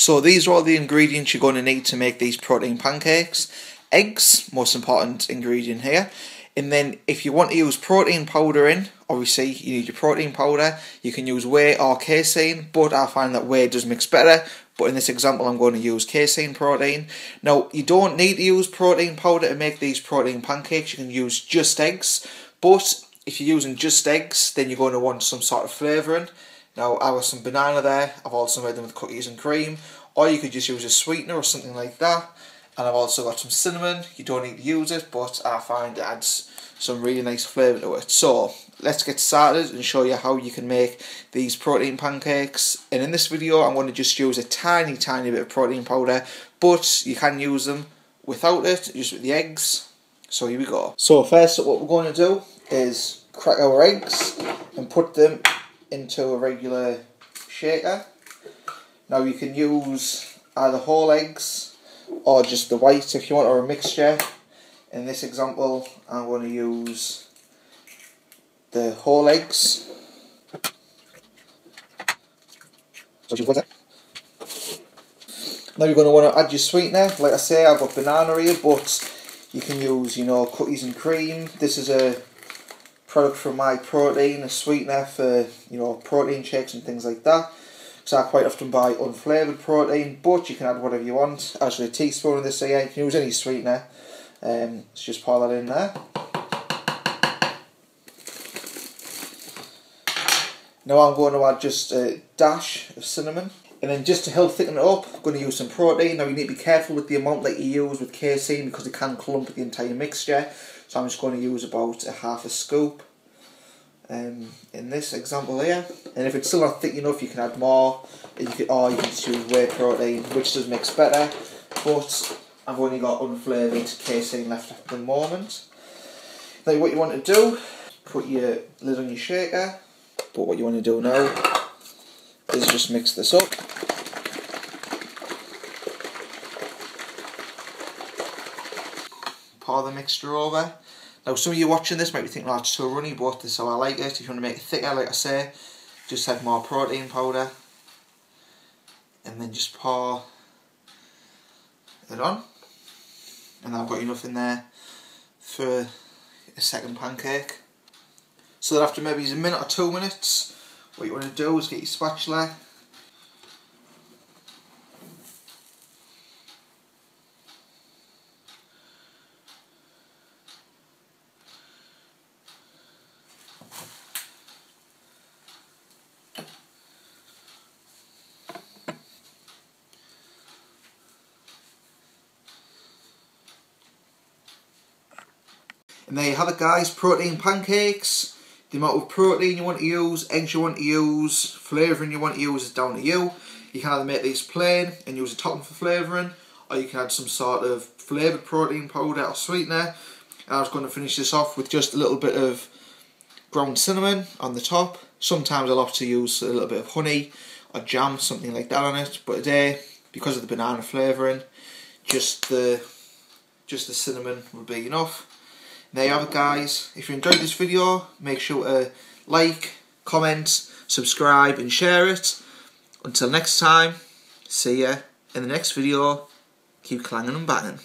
So these are all the ingredients you're going to need to make these protein pancakes. Eggs, most important ingredient here. And then if you want to use protein powder in, obviously you need your protein powder. You can use whey or casein, but I find that whey does mix better. But in this example I'm going to use casein protein. Now you don't need to use protein powder to make these protein pancakes. You can use just eggs. But if you're using just eggs, then you're going to want some sort of flavouring. Now I have some banana there. I've also made them with cookies and cream. Or you could just use a sweetener or something like that. And I've also got some cinnamon. You don't need to use it, but I find it adds some really nice flavour to it. So let's get started and show you how you can make these protein pancakes. And in this video I'm going to just use a tiny bit of protein powder, but you can use them without it, just with the eggs. So here we go. So first what we're going to do is crack our eggs and put them into a regular shaker. Now you can use either whole eggs or just the white if you want, or a mixture. In this example I'm going to use the whole eggs. Now you're going to want to add your sweetener. Like I say, I've got banana here, but you can use, you know, cookies and cream. This is a product from My Protein, a sweetener for, you know, protein shakes and things like that. So I quite often buy unflavoured protein, but you can add whatever you want. Actually, a teaspoon of this here, you can use any sweetener. So just pour that in there. Now I'm going to add just a dash of cinnamon. And then just to help thicken it up, I'm going to use some protein. Now you need to be careful with the amount that you use with casein because it can clump the entire mixture. So I'm just going to use about a half a scoop. In this example here, and if it's still not thick enough you can add more, or you can just use whey protein, which does mix better, but I've only got unflavoured casein left at the moment. Now what you want to do, put your lid on your shaker, but what you want to do now is just mix this up. Pour the mixture over. Now some of you watching this might be thinking, oh, it's too runny, but this is how I like it. If you want to make it thicker, like I say, just add more protein powder and then just pour it on. And I've got enough in there for a second pancake. So that after maybe a minute or 2 minutes, what you want to do is get your spatula. And there you have it guys, protein pancakes. The amount of protein you want to use, eggs you want to use, flavouring you want to use is down to you. You can either make these plain and use a topping for flavouring, or you can add some sort of flavoured protein powder or sweetener. And I was going to finish this off with just a little bit of ground cinnamon on the top. Sometimes I love to use a little bit of honey or jam, something like that on it. But today, because of the banana flavouring, just the cinnamon will be enough. There you have it guys. If you enjoyed this video, make sure to like, comment, subscribe and share it. Until next time, see ya in the next video. Keep clanging and banging.